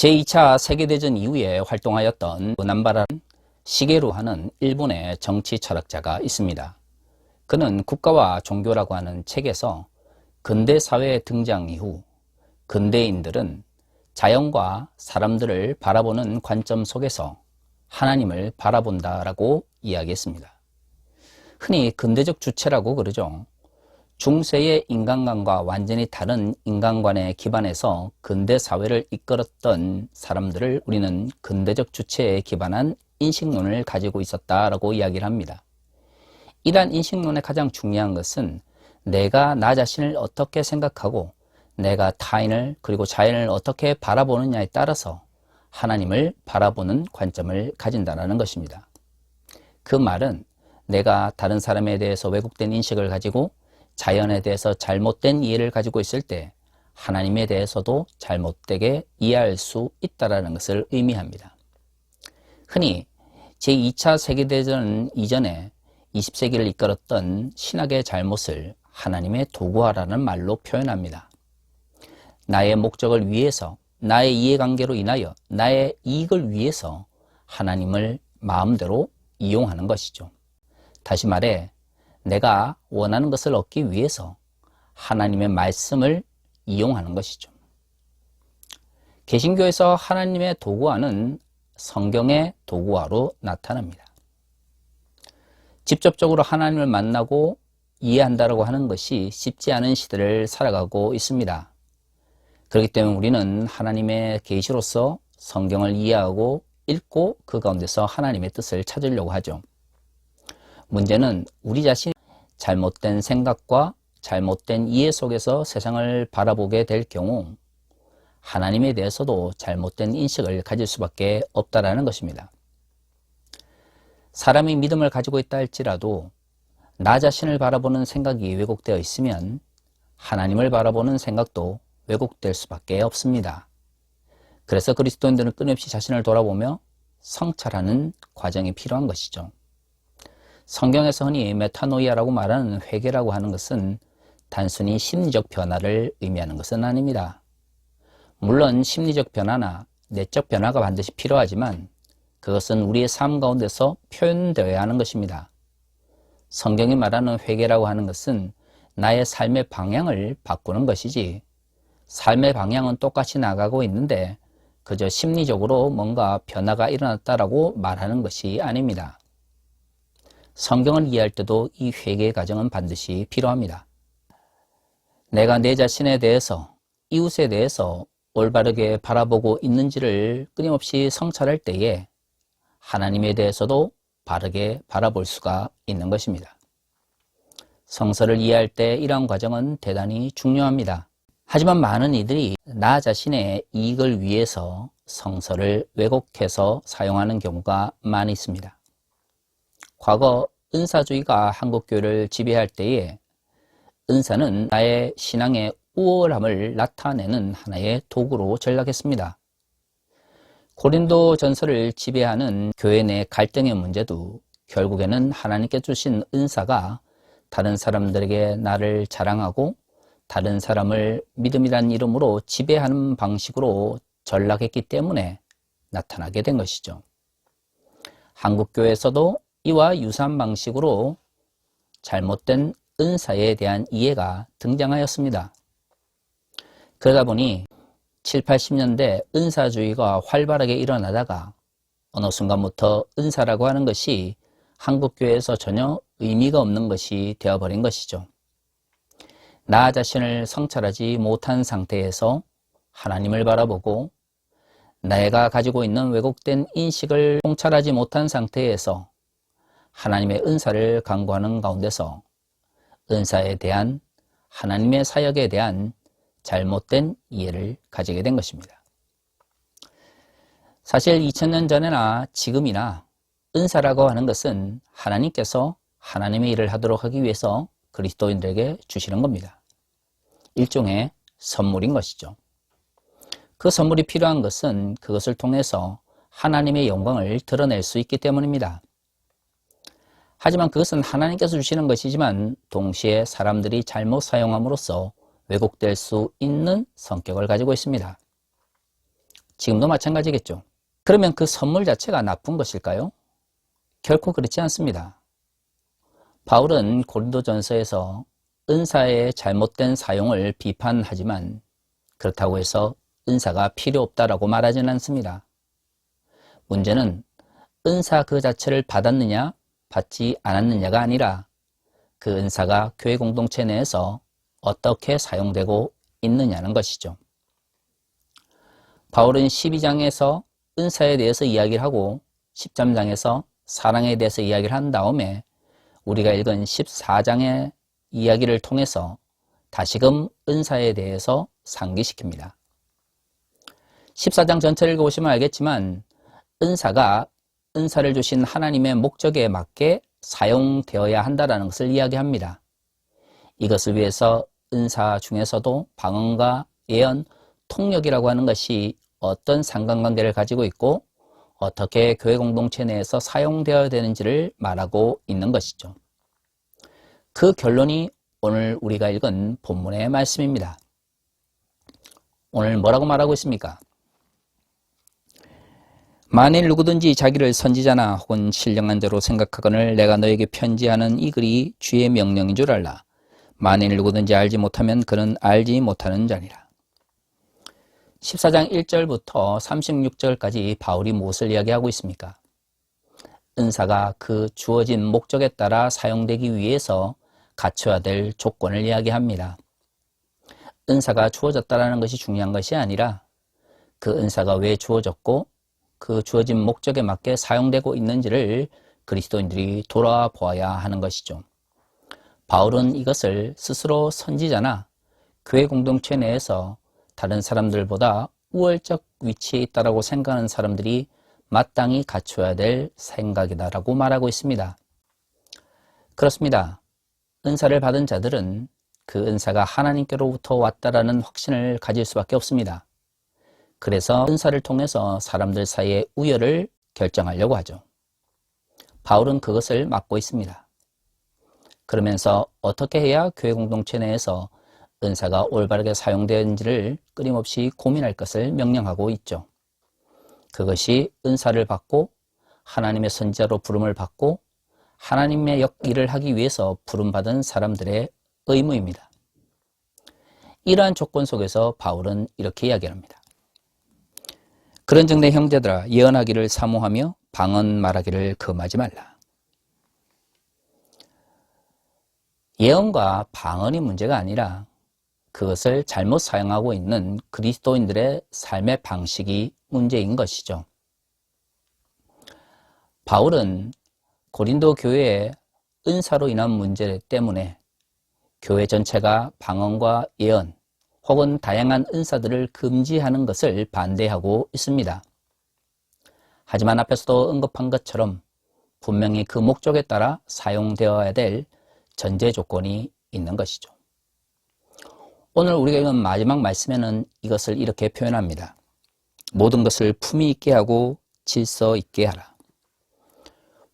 제2차 세계대전 이후에 활동하였던 남바라는 시게루 하는 일본의 정치 철학자가 있습니다. 그는 국가와 종교라고 하는 책에서 근대사회 등장 이후 근대인들은 자연과 사람들을 바라보는 관점 속에서 하나님을 바라본다라고 이야기했습니다. 흔히 근대적 주체라고 그러죠. 중세의 인간관과 완전히 다른 인간관에 기반해서 근대 사회를 이끌었던 사람들을 우리는 근대적 주체에 기반한 인식론을 가지고 있었다라고 이야기를 합니다. 이러한 인식론의 가장 중요한 것은 내가 나 자신을 어떻게 생각하고 내가 타인을 그리고 자연을 어떻게 바라보느냐에 따라서 하나님을 바라보는 관점을 가진다는 것입니다. 그 말은 내가 다른 사람에 대해서 왜곡된 인식을 가지고 자연에 대해서 잘못된 이해를 가지고 있을 때 하나님에 대해서도 잘못되게 이해할 수 있다는 것을 의미합니다. 흔히 제2차 세계대전 이전에 20세기를 이끌었던 신학의 잘못을 하나님의 도구화라는 말로 표현합니다. 나의 목적을 위해서, 나의 이해관계로 인하여 나의 이익을 위해서 하나님을 마음대로 이용하는 것이죠. 다시 말해 내가 원하는 것을 얻기 위해서 하나님의 말씀을 이용하는 것이죠. 개신교에서 하나님의 도구화는 성경의 도구화로 나타납니다. 직접적으로 하나님을 만나고 이해한다고 하는 것이 쉽지 않은 시대를 살아가고 있습니다. 그렇기 때문에 우리는 하나님의 계시로서 성경을 이해하고 읽고 그 가운데서 하나님의 뜻을 찾으려고 하죠. 문제는 우리 자신이 잘못된 생각과 잘못된 이해 속에서 세상을 바라보게 될 경우 하나님에 대해서도 잘못된 인식을 가질 수밖에 없다라는 것입니다. 사람이 믿음을 가지고 있다 할지라도 나 자신을 바라보는 생각이 왜곡되어 있으면 하나님을 바라보는 생각도 왜곡될 수밖에 없습니다. 그래서 그리스도인들은 끊임없이 자신을 돌아보며 성찰하는 과정이 필요한 것이죠. 성경에서 흔히 메타노이아라고 말하는 회개라고 하는 것은 단순히 심리적 변화를 의미하는 것은 아닙니다. 물론 심리적 변화나 내적 변화가 반드시 필요하지만 그것은 우리의 삶 가운데서 표현되어야 하는 것입니다. 성경이 말하는 회개라고 하는 것은 나의 삶의 방향을 바꾸는 것이지 삶의 방향은 똑같이 나가고 있는데 그저 심리적으로 뭔가 변화가 일어났다라고 말하는 것이 아닙니다. 성경을 이해할 때도 이 회개의 과정은 반드시 필요합니다. 내가 내 자신에 대해서, 이웃에 대해서 올바르게 바라보고 있는지를 끊임없이 성찰할 때에 하나님에 대해서도 바르게 바라볼 수가 있는 것입니다. 성서를 이해할 때 이러한 과정은 대단히 중요합니다. 하지만 많은 이들이 나 자신의 이익을 위해서 성서를 왜곡해서 사용하는 경우가 많이 있습니다. 과거 은사주의가 한국교회를 지배할 때에 은사는 나의 신앙의 우월함을 나타내는 하나의 도구로 전락했습니다. 고린도 전서를 지배하는 교회 내 갈등의 문제도 결국에는 하나님께 주신 은사가 다른 사람들에게 나를 자랑하고 다른 사람을 믿음이란 이름으로 지배하는 방식으로 전락했기 때문에 나타나게 된 것이죠. 한국교회에서도 이와 유사한 방식으로 잘못된 은사에 대한 이해가 등장하였습니다. 그러다 보니 7, 80년대 은사주의가 활발하게 일어나다가 어느 순간부터 은사라고 하는 것이 한국교회에서 전혀 의미가 없는 것이 되어버린 것이죠. 나 자신을 성찰하지 못한 상태에서 하나님을 바라보고 내가 가지고 있는 왜곡된 인식을 통찰하지 못한 상태에서 하나님의 은사를 간구하는 가운데서 은사에 대한 하나님의 사역에 대한 잘못된 이해를 가지게 된 것입니다. 사실 2000년 전에나 지금이나 은사라고 하는 것은 하나님께서 하나님의 일을 하도록 하기 위해서 그리스도인들에게 주시는 겁니다. 일종의 선물인 것이죠. 그 선물이 필요한 것은 그것을 통해서 하나님의 영광을 드러낼 수 있기 때문입니다. 하지만 그것은 하나님께서 주시는 것이지만 동시에 사람들이 잘못 사용함으로써 왜곡될 수 있는 성격을 가지고 있습니다. 지금도 마찬가지겠죠. 그러면 그 선물 자체가 나쁜 것일까요? 결코 그렇지 않습니다. 바울은 고린도전서에서 은사의 잘못된 사용을 비판하지만 그렇다고 해서 은사가 필요 없다라고 말하지는 않습니다. 문제는 은사 그 자체를 받았느냐 받지 않았느냐가 아니라 그 은사가 교회 공동체 내에서 어떻게 사용되고 있느냐는 것이죠. 바울은 12장에서 은사에 대해서 이야기를 하고 13장에서 사랑에 대해서 이야기를 한 다음에 우리가 읽은 14장의 이야기를 통해서 다시금 은사에 대해서 상기시킵니다. 14장 전체를 읽어보시면 알겠지만 은사가 은사를 주신 하나님의 목적에 맞게 사용되어야 한다는 것을 이야기합니다. 이것을 위해서 은사 중에서도 방언과 예언, 통역이라고 하는 것이 어떤 상관관계를 가지고 있고 어떻게 교회 공동체 내에서 사용되어야 되는지를 말하고 있는 것이죠. 그 결론이 오늘 우리가 읽은 본문의 말씀입니다. 오늘 뭐라고 말하고 있습니까? 만일 누구든지 자기를 선지자나 혹은 신령한 자로 생각하거늘 내가 너에게 편지하는 이 글이 주의 명령인 줄 알라. 만일 누구든지 알지 못하면 그는 알지 못하는 자니라. 14장 1절부터 36절까지 바울이 무엇을 이야기하고 있습니까? 은사가 그 주어진 목적에 따라 사용되기 위해서 갖춰야 될 조건을 이야기합니다. 은사가 주어졌다는 것이 중요한 것이 아니라 그 은사가 왜 주어졌고 그 주어진 목적에 맞게 사용되고 있는지를 그리스도인들이 돌아보아야 하는 것이죠. 바울은 이것을 스스로 선지자나 교회 공동체 내에서 다른 사람들보다 우월적 위치에 있다고 생각하는 사람들이 마땅히 갖춰야 될 생각이다라고 말하고 있습니다. 그렇습니다. 은사를 받은 자들은 그 은사가 하나님께로부터 왔다라는 확신을 가질 수밖에 없습니다. 그래서 은사를 통해서 사람들 사이의 우열을 결정하려고 하죠. 바울은 그것을 막고 있습니다. 그러면서 어떻게 해야 교회 공동체 내에서 은사가 올바르게 사용되는지를 끊임없이 고민할 것을 명령하고 있죠. 그것이 은사를 받고 하나님의 선지자로 부름을 받고 하나님의 일을 하기 위해서 부름받은 사람들의 의무입니다. 이러한 조건 속에서 바울은 이렇게 이야기합니다. 그런즉 내 형제들아 예언하기를 사모하며 방언 말하기를 금하지 말라. 예언과 방언이 문제가 아니라 그것을 잘못 사용하고 있는 그리스도인들의 삶의 방식이 문제인 것이죠. 바울은 고린도 교회의 은사로 인한 문제 때문에 교회 전체가 방언과 예언 혹은 다양한 은사들을 금지하는 것을 반대하고 있습니다. 하지만 앞에서도 언급한 것처럼 분명히 그 목적에 따라 사용되어야 될 전제 조건이 있는 것이죠. 오늘 우리가 읽은 마지막 말씀에는 이것을 이렇게 표현합니다. 모든 것을 품위 있게 하고 질서 있게 하라.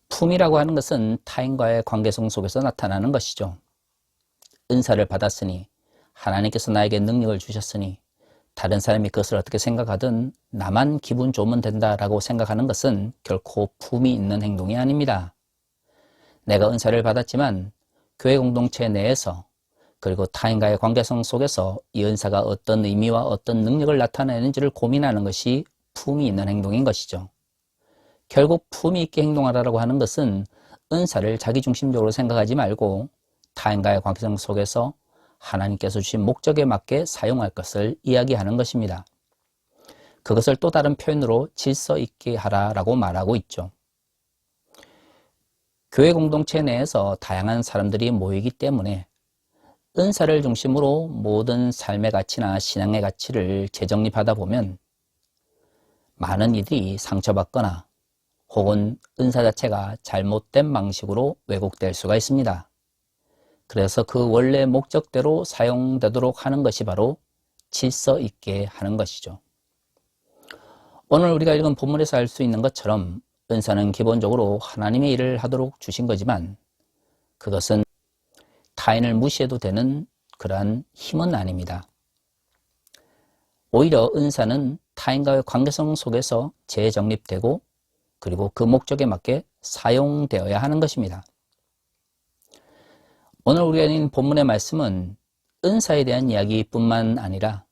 품이라고 하는 것은 타인과의 관계성 속에서 나타나는 것이죠. 은사를 받았으니 하나님께서 나에게 능력을 주셨으니 다른 사람이 그것을 어떻게 생각하든 나만 기분 좋으면 된다라고 생각하는 것은 결코 품이 있는 행동이 아닙니다. 내가 은사를 받았지만 교회 공동체 내에서 그리고 타인과의 관계성 속에서 이 은사가 어떤 의미와 어떤 능력을 나타내는지를 고민하는 것이 품이 있는 행동인 것이죠. 결국 품이 있게 행동하라고 하는 것은 은사를 자기중심적으로 생각하지 말고 타인과의 관계성 속에서 하나님께서 주신 목적에 맞게 사용할 것을 이야기하는 것입니다. 그것을 또 다른 표현으로 질서 있게 하라라고 말하고 있죠. 교회 공동체 내에서 다양한 사람들이 모이기 때문에 은사를 중심으로 모든 삶의 가치나 신앙의 가치를 재정립하다 보면 많은 이들이 상처받거나 혹은 은사 자체가 잘못된 방식으로 왜곡될 수가 있습니다. 그래서 그 원래 목적대로 사용되도록 하는 것이 바로 질서 있게 하는 것이죠. 오늘 우리가 읽은 본문에서 알 수 있는 것처럼 은사는 기본적으로 하나님의 일을 하도록 주신 거지만 그것은 타인을 무시해도 되는 그러한 힘은 아닙니다. 오히려 은사는 타인과의 관계성 속에서 재정립되고 그리고 그 목적에 맞게 사용되어야 하는 것입니다. 오늘 우리가 읽은 본문의 말씀은 은사에 대한 이야기뿐만 아니라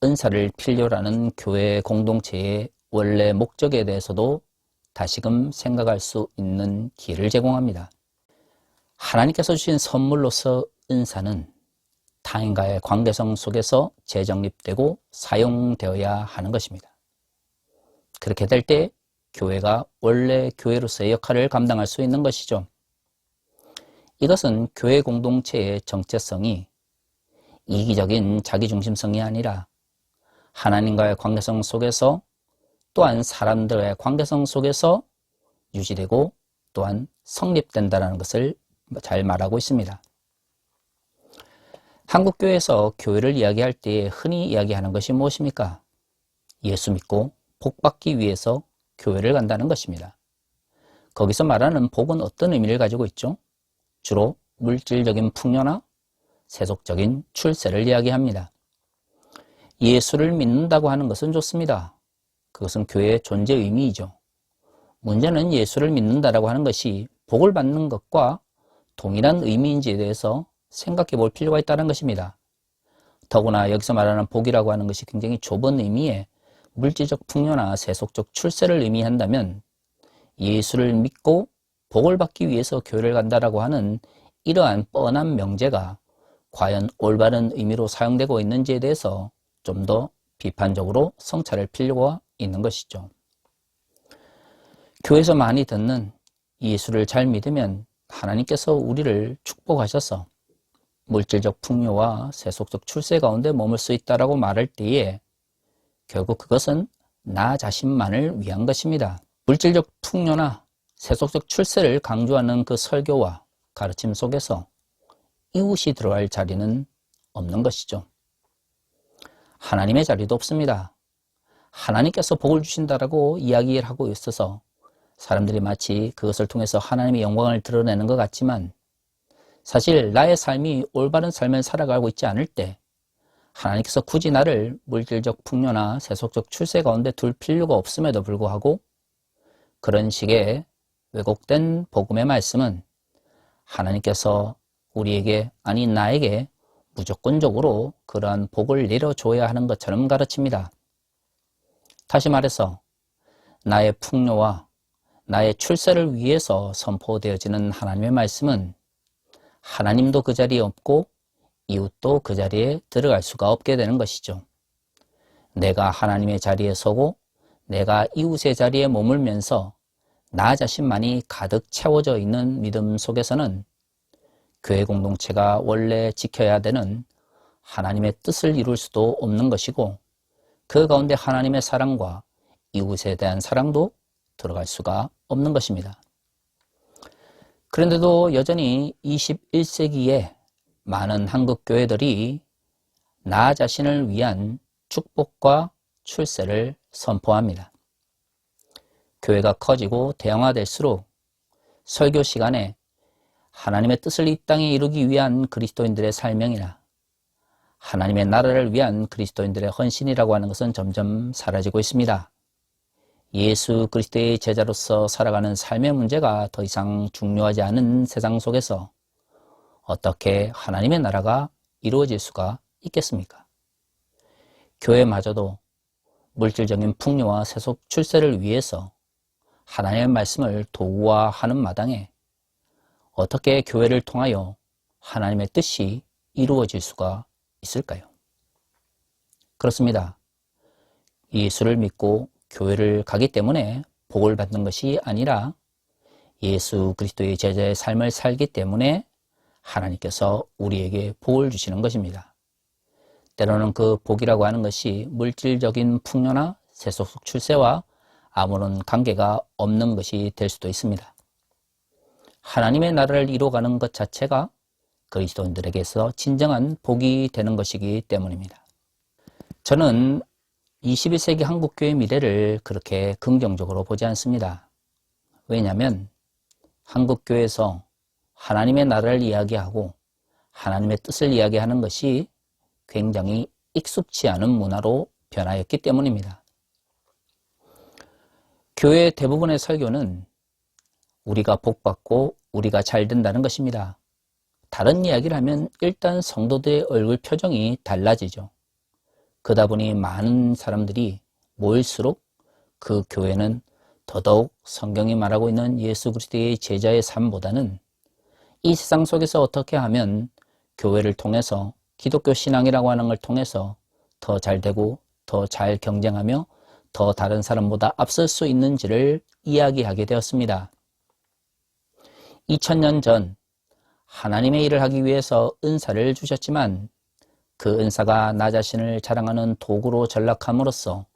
은사를 필요로 하는 교회 공동체의 원래 목적에 대해서도 다시금 생각할 수 있는 기회를 제공합니다. 하나님께서 주신 선물로서 은사는 타인과의 관계성 속에서 재정립되고 사용되어야 하는 것입니다. 그렇게 될 때 교회가 원래 교회로서의 역할을 감당할 수 있는 것이죠. 이것은 교회 공동체의 정체성이 이기적인 자기중심성이 아니라 하나님과의 관계성 속에서 또한 사람들과의 관계성 속에서 유지되고 또한 성립된다는 것을 잘 말하고 있습니다. 한국교회에서 교회를 이야기할 때 흔히 이야기하는 것이 무엇입니까? 예수 믿고 복받기 위해서 교회를 간다는 것입니다. 거기서 말하는 복은 어떤 의미를 가지고 있죠? 주로 물질적인 풍요나 세속적인 출세를 이야기합니다. 예수를 믿는다고 하는 것은 좋습니다. 그것은 교회의 존재 의미이죠. 문제는 예수를 믿는다라고 하는 것이 복을 받는 것과 동일한 의미인지에 대해서 생각해 볼 필요가 있다는 것입니다. 더구나 여기서 말하는 복이라고 하는 것이 굉장히 좁은 의미의 물질적 풍요나 세속적 출세를 의미한다면 예수를 믿고 복을 받기 위해서 교회를 간다라고 하는 이러한 뻔한 명제가 과연 올바른 의미로 사용되고 있는지에 대해서 좀 더 비판적으로 성찰할 필요가 있는 것이죠. 교회에서 많이 듣는 예수를 잘 믿으면 하나님께서 우리를 축복하셔서 물질적 풍요와 세속적 출세 가운데 머물 수 있다라고 말할 때에 결국 그것은 나 자신만을 위한 것입니다. 물질적 풍요나 세속적 출세를 강조하는 그 설교와 가르침 속에서 이웃이 들어갈 자리는 없는 것이죠. 하나님의 자리도 없습니다. 하나님께서 복을 주신다라고 이야기를 하고 있어서 사람들이 마치 그것을 통해서 하나님의 영광을 드러내는 것 같지만 사실 나의 삶이 올바른 삶을 살아가고 있지 않을 때 하나님께서 굳이 나를 물질적 풍요나 세속적 출세 가운데 둘 필요가 없음에도 불구하고 그런 식의 왜곡된 복음의 말씀은 하나님께서 우리에게 아니 나에게 무조건적으로 그러한 복을 내려줘야 하는 것처럼 가르칩니다. 다시 말해서 나의 풍요와 나의 출세를 위해서 선포되어지는 하나님의 말씀은 하나님도 그 자리에 없고 이웃도 그 자리에 들어갈 수가 없게 되는 것이죠. 내가 하나님의 자리에 서고 내가 이웃의 자리에 머물면서 나 자신만이 가득 채워져 있는 믿음 속에서는 교회 공동체가 원래 지켜야 되는 하나님의 뜻을 이룰 수도 없는 것이고 그 가운데 하나님의 사랑과 이웃에 대한 사랑도 들어갈 수가 없는 것입니다. 그런데도 여전히 21세기에 많은 한국 교회들이 나 자신을 위한 축복과 출세를 선포합니다. 교회가 커지고 대형화될수록 설교 시간에 하나님의 뜻을 이 땅에 이루기 위한 그리스도인들의 설명이나 하나님의 나라를 위한 그리스도인들의 헌신이라고 하는 것은 점점 사라지고 있습니다. 예수 그리스도의 제자로서 살아가는 삶의 문제가 더 이상 중요하지 않은 세상 속에서 어떻게 하나님의 나라가 이루어질 수가 있겠습니까? 교회마저도 물질적인 풍요와 세속 출세를 위해서 하나님의 말씀을 도구화하는 마당에 어떻게 교회를 통하여 하나님의 뜻이 이루어질 수가 있을까요? 그렇습니다. 예수를 믿고 교회를 가기 때문에 복을 받는 것이 아니라 예수 그리스도의 제자의 삶을 살기 때문에 하나님께서 우리에게 복을 주시는 것입니다. 때로는 그 복이라고 하는 것이 물질적인 풍요나 세속 출세와 아무런 관계가 없는 것이 될 수도 있습니다. 하나님의 나라를 이루어가는 것 자체가 그리스도인들에게서 진정한 복이 되는 것이기 때문입니다. 저는 21세기 한국교회 미래를 그렇게 긍정적으로 보지 않습니다. 왜냐하면 한국교회에서 하나님의 나라를 이야기하고 하나님의 뜻을 이야기하는 것이 굉장히 익숙치 않은 문화로 변하였기 때문입니다. 교회 대부분의 설교는 우리가 복받고 우리가 잘 된다는 것입니다. 다른 이야기를 하면 일단 성도들의 얼굴 표정이 달라지죠. 그러다 보니 많은 사람들이 모일수록 그 교회는 더더욱 성경이 말하고 있는 예수 그리스도의 제자의 삶보다는 이 세상 속에서 어떻게 하면 교회를 통해서 기독교 신앙이라고 하는 걸 통해서 더 잘 되고 더 잘 경쟁하며 더 다른 사람보다 앞설 수 있는지를 이야기하게 되었습니다. 2000년 전 하나님의 일을 하기 위해서 은사를 주셨지만 그 은사가 나 자신을 자랑하는 도구로 전락함으로써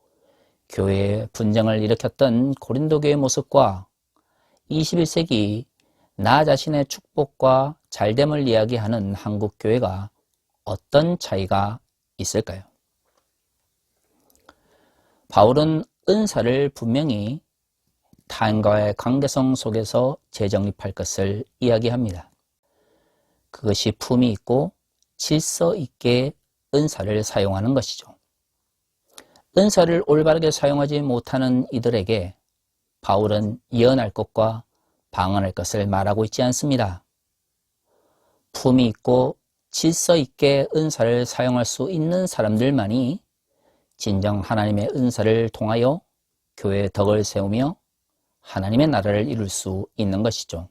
교회에 분쟁을 일으켰던 고린도 교회의 모습과 21세기 나 자신의 축복과 잘됨을 이야기하는 한국 교회가 어떤 차이가 있을까요? 바울은 은사를 분명히 타인과의 관계성 속에서 재정립할 것을 이야기합니다. 그것이 품위 있고 질서 있게 은사를 사용하는 것이죠. 은사를 올바르게 사용하지 못하는 이들에게 바울은 예언할 것과 방언할 것을 말하고 있지 않습니다. 품위 있고 질서 있게 은사를 사용할 수 있는 사람들만이 진정 하나님의 은사를 통하여 교회의 덕을 세우며 하나님의 나라를 이룰 수 있는 것이죠.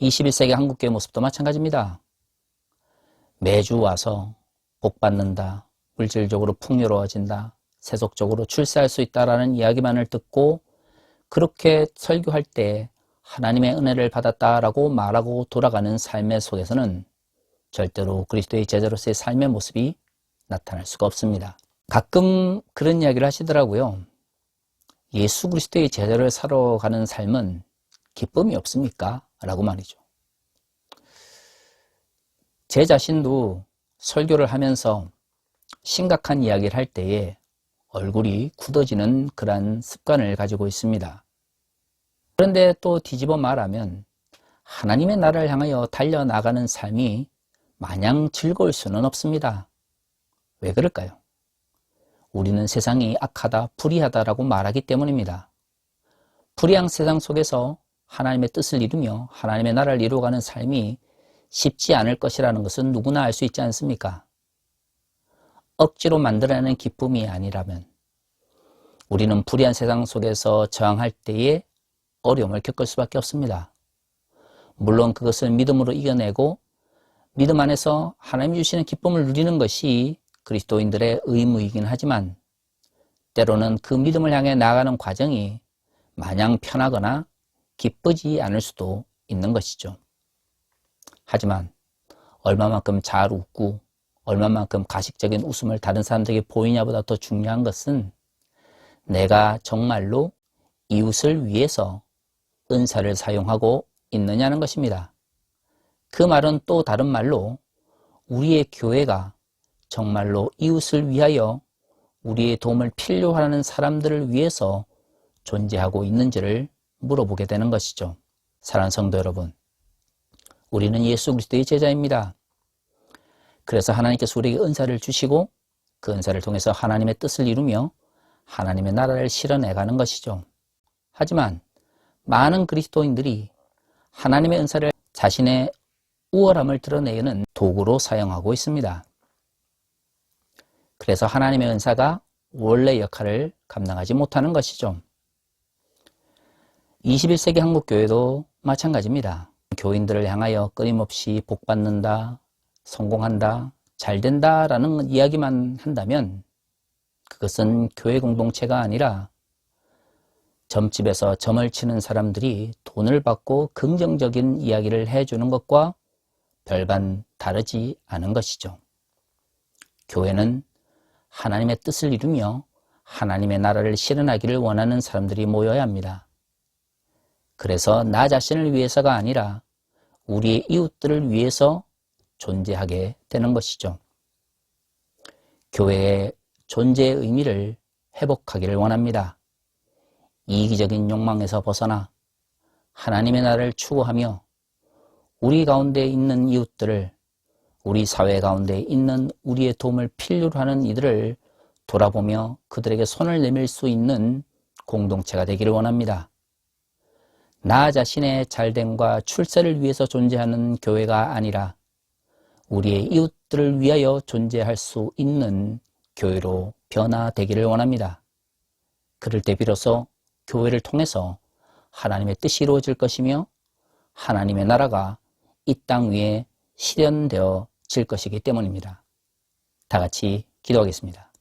21세기 한국교회 모습도 마찬가지입니다. 매주 와서 복받는다, 물질적으로 풍요로워진다, 세속적으로 출세할 수 있다라는 이야기만을 듣고 그렇게 설교할 때 하나님의 은혜를 받았다라고 말하고 돌아가는 삶의 속에서는 절대로 그리스도의 제자로서의 삶의 모습이 나타날 수가 없습니다. 가끔 그런 이야기를 하시더라고요. 예수 그리스도의 제자를 살아가는 삶은 기쁨이 없습니까? 라고 말이죠. 제 자신도 설교를 하면서 심각한 이야기를 할 때에 얼굴이 굳어지는 그런 습관을 가지고 있습니다. 그런데 또 뒤집어 말하면 하나님의 나라를 향하여 달려나가는 삶이 마냥 즐거울 수는 없습니다. 왜 그럴까요? 우리는 세상이 악하다, 불의하다라고 말하기 때문입니다. 불의한 세상 속에서 하나님의 뜻을 이루며 하나님의 나라를 이루어가는 삶이 쉽지 않을 것이라는 것은 누구나 알 수 있지 않습니까? 억지로 만들어내는 기쁨이 아니라면 우리는 불의한 세상 속에서 저항할 때에 어려움을 겪을 수밖에 없습니다. 물론 그것을 믿음으로 이겨내고 믿음 안에서 하나님 주시는 기쁨을 누리는 것이 그리스도인들의 의무이긴 하지만 때로는 그 믿음을 향해 나아가는 과정이 마냥 편하거나 기쁘지 않을 수도 있는 것이죠. 하지만 얼마만큼 잘 웃고 얼마만큼 가식적인 웃음을 다른 사람들에게 보이냐보다 더 중요한 것은 내가 정말로 이웃을 위해서 은사를 사용하고 있느냐는 것입니다. 그 말은 또 다른 말로 우리의 교회가 정말로 이웃을 위하여 우리의 도움을 필요로 하는 사람들을 위해서 존재하고 있는지를 물어보게 되는 것이죠. 사랑하는 성도 여러분, 우리는 예수 그리스도의 제자입니다. 그래서 하나님께서 우리에게 은사를 주시고 그 은사를 통해서 하나님의 뜻을 이루며 하나님의 나라를 실현해가는 것이죠. 하지만 많은 그리스도인들이 하나님의 은사를 자신의 우월함을 드러내는 도구로 사용하고 있습니다. 그래서 하나님의 은사가 원래 역할을 감당하지 못하는 것이죠. 21세기 한국교회도 마찬가지입니다. 교인들을 향하여 끊임없이 복받는다, 성공한다, 잘된다 라는 이야기만 한다면 그것은 교회 공동체가 아니라 점집에서 점을 치는 사람들이 돈을 받고 긍정적인 이야기를 해주는 것과 별반 다르지 않은 것이죠. 교회는 하나님의 뜻을 이루며 하나님의 나라를 실현하기를 원하는 사람들이 모여야 합니다. 그래서 나 자신을 위해서가 아니라 우리의 이웃들을 위해서 존재하게 되는 것이죠. 교회의 존재의 의미를 회복하기를 원합니다. 이기적인 욕망에서 벗어나 하나님의 나라를 추구하며 우리 가운데 있는 이웃들을, 우리 사회 가운데 있는 우리의 도움을 필요로 하는 이들을 돌아보며 그들에게 손을 내밀 수 있는 공동체가 되기를 원합니다. 나 자신의 잘됨과 출세를 위해서 존재하는 교회가 아니라 우리의 이웃들을 위하여 존재할 수 있는 교회로 변화되기를 원합니다. 그럴 때 비로소 교회를 통해서 하나님의 뜻이 이루어질 것이며 하나님의 나라가 이 땅 위에 실현되어질 것이기 때문입니다. 다 같이 기도하겠습니다.